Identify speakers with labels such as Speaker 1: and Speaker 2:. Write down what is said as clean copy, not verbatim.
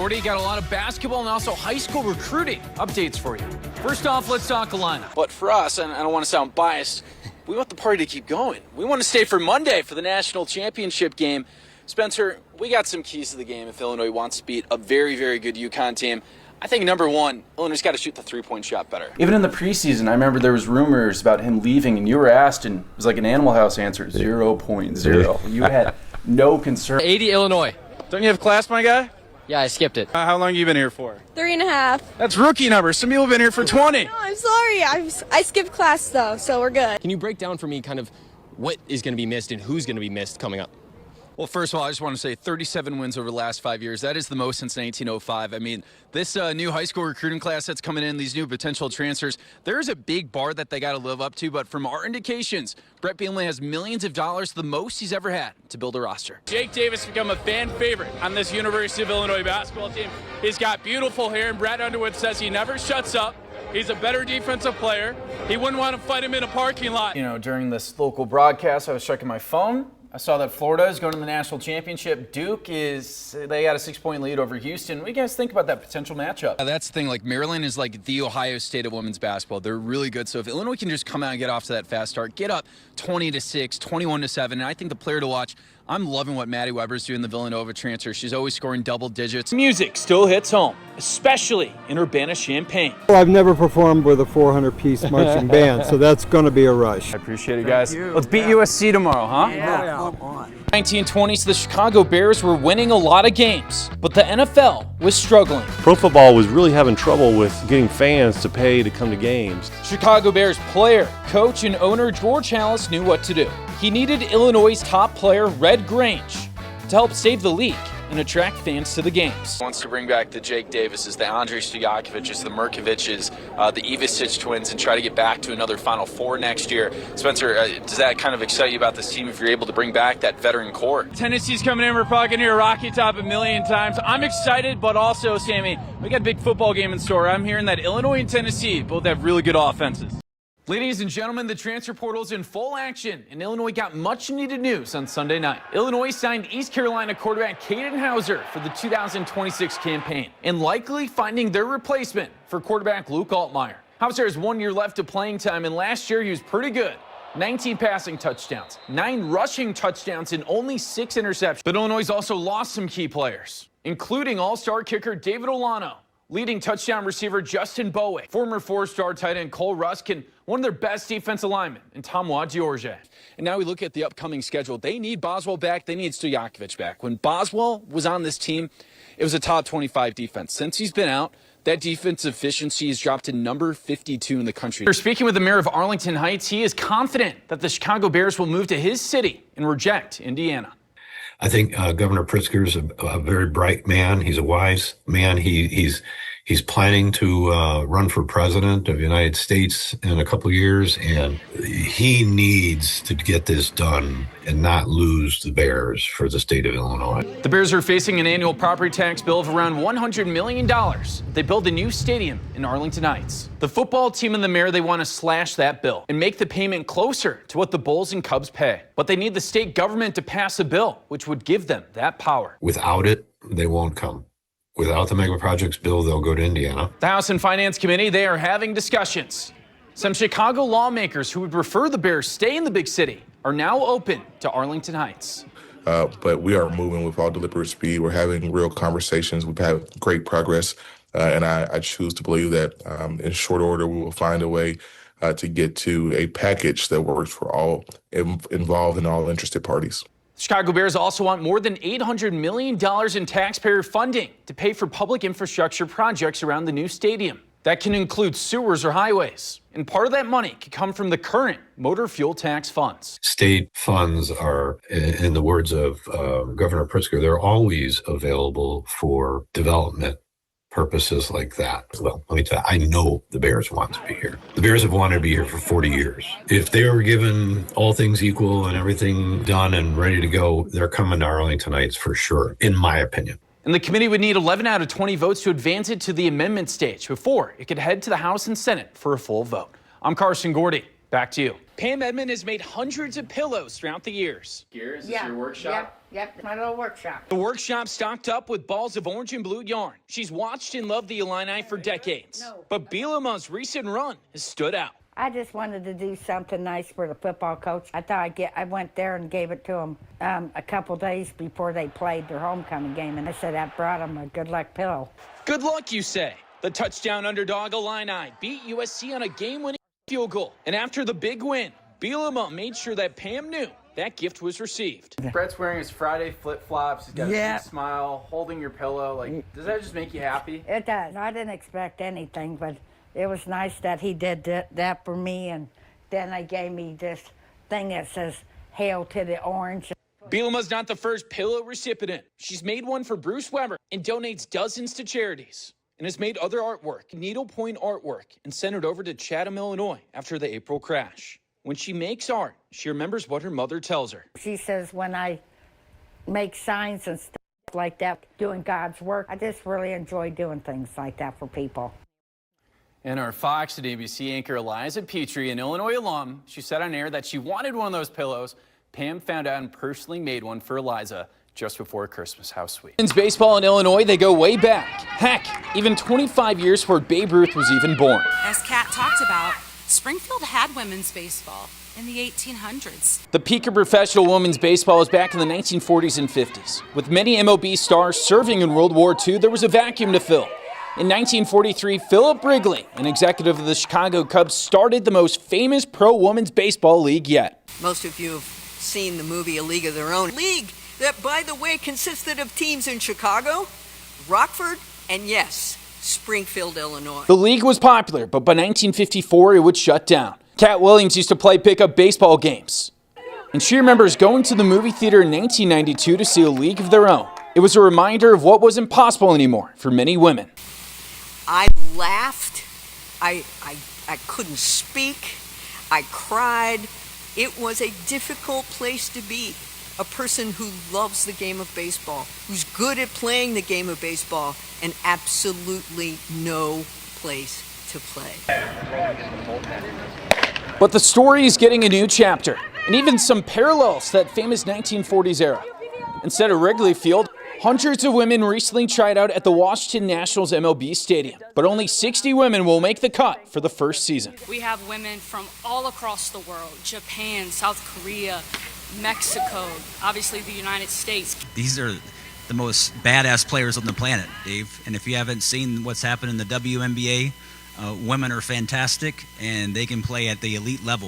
Speaker 1: Gourdie. Got a lot of basketball and also high school recruiting updates for you. First off, let's talk Illini. But for us, and I don't want to sound biased, we want the party to keep going. We want to stay for Monday for the national championship game. Spencer, we got some keys to the game if Illinois wants to beat a very, very good UConn team. I think number one, Illinois got to shoot the three-point shot better.
Speaker 2: Even in the preseason, I remember there was rumors about him leaving, and you were asked, and it was like an Animal House answer, 0.0. You had no concern.
Speaker 3: 80 Illinois.
Speaker 4: Don't you have class, my guy?
Speaker 3: Yeah, I skipped it.
Speaker 4: How long have you been here for?
Speaker 5: 3.5.
Speaker 4: That's rookie numbers. Some people have been here for 20.
Speaker 5: No, I'm sorry. I skipped class, though, so we're good.
Speaker 3: Can you break down for me kind of what is going to be missed and who's going to be missed coming up?
Speaker 1: Well, first of all, I just want to say 37 wins over the last 5 years. That is the most since 1905. I mean, this new high school recruiting class that's coming in, these new potential transfers, there's a big bar that they got to live up to. But from our indications, Brett Bielema has millions of dollars, the most he's ever had, to build a roster.
Speaker 6: Jake Davis become a fan favorite on this University of Illinois basketball team. He's got beautiful hair, and Brad Underwood says he never shuts up. He's a better defensive player. He wouldn't want to fight him in a parking lot.
Speaker 2: You know, during this local broadcast, I was checking my phone. I saw that Florida is going to the national championship. they got a 6-point lead over Houston. What do you guys think about that potential matchup?
Speaker 1: That's the thing. Like, Maryland is like the Ohio State of women's basketball. They're really good. So if Illinois can just come out and get off to that fast start, get up 20-6, 21-7, and I think the player to watch, I'm loving what Maddie Weber's doing, the Villanova transfer. She's always scoring double digits.
Speaker 7: Music still hits home, especially in Urbana-Champaign.
Speaker 8: Well, I've never performed with a 400-piece marching band, so that's going to be a rush.
Speaker 2: I appreciate it, guys. Let's beat USC tomorrow, huh?
Speaker 7: Yeah, come on. 1920s, the Chicago Bears were winning a lot of games, but the NFL was struggling.
Speaker 9: Pro football was really having trouble with getting fans to pay to come to games.
Speaker 7: Chicago Bears player, coach, and owner George Halas knew what to do. He needed Illinois' top player, Red Grange, to help save the league and attract fans to the games.
Speaker 1: Wants to bring back the Jake Davises, the Andrei Stojakovic's, the Merkovic's, the Ivisic twins, and try to get back to another Final Four next year. Spencer, does that kind of excite you about this team if you're able to bring back that veteran core?
Speaker 6: Tennessee's coming in. We're probably going to hear Rocky Top a million times. I'm excited, but also, Sammy, we got a big football game in store. I'm hearing that Illinois and Tennessee both have really good offenses.
Speaker 7: Ladies and gentlemen, the transfer portal's in full action, and Illinois got much-needed news on Sunday night. Illinois signed East Carolina quarterback Caden Hauser for the 2026 campaign, and likely finding their replacement for quarterback Luke Altmaier. Hauser has 1 year left of playing time, and last year he was pretty good. 19 passing touchdowns, 9 rushing touchdowns, and only 6 interceptions. But Illinois also lost some key players, including all-star kicker David Olano, leading touchdown receiver Justin Bowick, former 4-star tight end Cole Ruskin, one of their best defensive linemen, and Tomois George.
Speaker 1: And now we look at the upcoming schedule. They need Boswell back. They need Stojakovic back. When Boswell was on this team, it was a top 25 defense. Since he's been out, that defensive efficiency has dropped to number 52 in the country.
Speaker 7: We're speaking with the mayor of Arlington Heights. He is confident that the Chicago Bears will move to his city and reject Indiana.
Speaker 10: I think Governor Pritzker's a very bright man. He's a wise man. He's planning to run for president of the United States in a couple of years, and he needs to get this done and not lose the Bears for the state of Illinois.
Speaker 7: The Bears are facing an annual property tax bill of around $100 million. They build a new stadium in Arlington Heights. The football team and the mayor, they want to slash that bill and make the payment closer to what the Bulls and Cubs pay. But they need the state government to pass a bill, which would give them that power.
Speaker 10: Without it, they won't come. Without the mega projects bill, they'll go to Indiana.
Speaker 7: The House and Finance Committee, they are having discussions. Some Chicago lawmakers who would prefer the Bears stay in the big city are now open to Arlington Heights.
Speaker 11: But we are moving with all deliberate speed. We're having real conversations. We've had great progress, and I choose to believe that in short order we will find a way to get to a package that works for all involved and all interested parties.
Speaker 7: Chicago Bears also want more than $800 million in taxpayer funding to pay for public infrastructure projects around the new stadium. That can include sewers or highways. And part of that money could come from the current motor fuel tax funds.
Speaker 10: State funds are, in the words of Governor Pritzker, they're always available for development purposes like that. Well, let me tell you, I know the Bears want to be here. The Bears have wanted to be here for 40 years. If they were given all things equal and everything done and ready to go, they're coming to Arlington Heights for sure, in my opinion.
Speaker 7: And the committee would need 11 out of 20 votes to advance it to the amendment stage before it could head to the House and Senate for a full vote. I'm Carson Gourdie, Back to you. Pam Edmond has made hundreds of pillows throughout the years.
Speaker 2: Here, is this your workshop?
Speaker 12: Yep, my little workshop.
Speaker 7: The workshop stocked up with balls of orange and blue yarn. She's watched and loved the Illini for decades. But Bielema's recent run has stood out.
Speaker 12: I just wanted to do something nice for the football coach. I thought I went there and gave it to him a couple days before they played their homecoming game, and I said I brought him a good luck pillow.
Speaker 7: Good luck, you say. The touchdown underdog Illini beat USC on a game-winning field goal. And after the big win, Bielema made sure that Pam knew that gift was received.
Speaker 2: Brett's wearing his Friday flip-flops. He's got a big smile, holding your pillow. Like, does that just make you happy?
Speaker 12: It does. I didn't expect anything, but it was nice that he did that for me, and then they gave me this thing that says, "Hail to the Orange."
Speaker 7: Bielema's not the first pillow recipient. She's made one for Bruce Weber and donates dozens to charities, and has made other artwork, needlepoint artwork, and sent it over to Chatham, Illinois after the April crash. When she makes art, she remembers what her mother tells her.
Speaker 12: She says when I make signs and stuff like that, doing God's work, I just really enjoy doing things like that for people.
Speaker 2: And our Fox and ABC anchor Eliza Petrie, an Illinois alum, she said on air that she wanted one of those pillows. Pam found out and personally made one for Eliza just before Christmas. How sweet.
Speaker 7: Women's baseball in Illinois, they go way back. Heck, even 25 years before Babe Ruth was even born.
Speaker 13: As Kat talked about, Springfield had women's baseball in the 1800s.
Speaker 7: The peak of professional women's baseball was back in the 1940s and 50s. With many MLB stars serving in World War II, there was a vacuum to fill. In 1943, Philip Wrigley, an executive of the Chicago Cubs, started the most famous pro-women's baseball league yet.
Speaker 14: Most of you have seen the movie A League of Their Own. League that, by the way, consisted of teams in Chicago, Rockford, and yes, Springfield, Illinois.
Speaker 7: The league was popular, but by 1954, it would shut down. Cat Williams used to play pickup baseball games, and she remembers going to the movie theater in 1992 to see A League of Their Own. It was a reminder of what wasn't possible anymore for many women.
Speaker 14: I laughed. I couldn't speak. I cried. It was a difficult place to be. A person who loves the game of baseball, who's good at playing the game of baseball, and absolutely no place to play.
Speaker 7: But the story is getting a new chapter, and even some parallels to that famous 1940s era. Instead of Wrigley Field, hundreds of women recently tried out at the Washington Nationals MLB Stadium, but only 60 women will make the cut for the first season.
Speaker 13: We have women from all across the world: Japan, South Korea, Mexico, obviously the United States.
Speaker 15: These are the most badass players on the planet, Dave. And if you haven't seen what's happened in the WNBA, women are fantastic, and they can play at the elite level.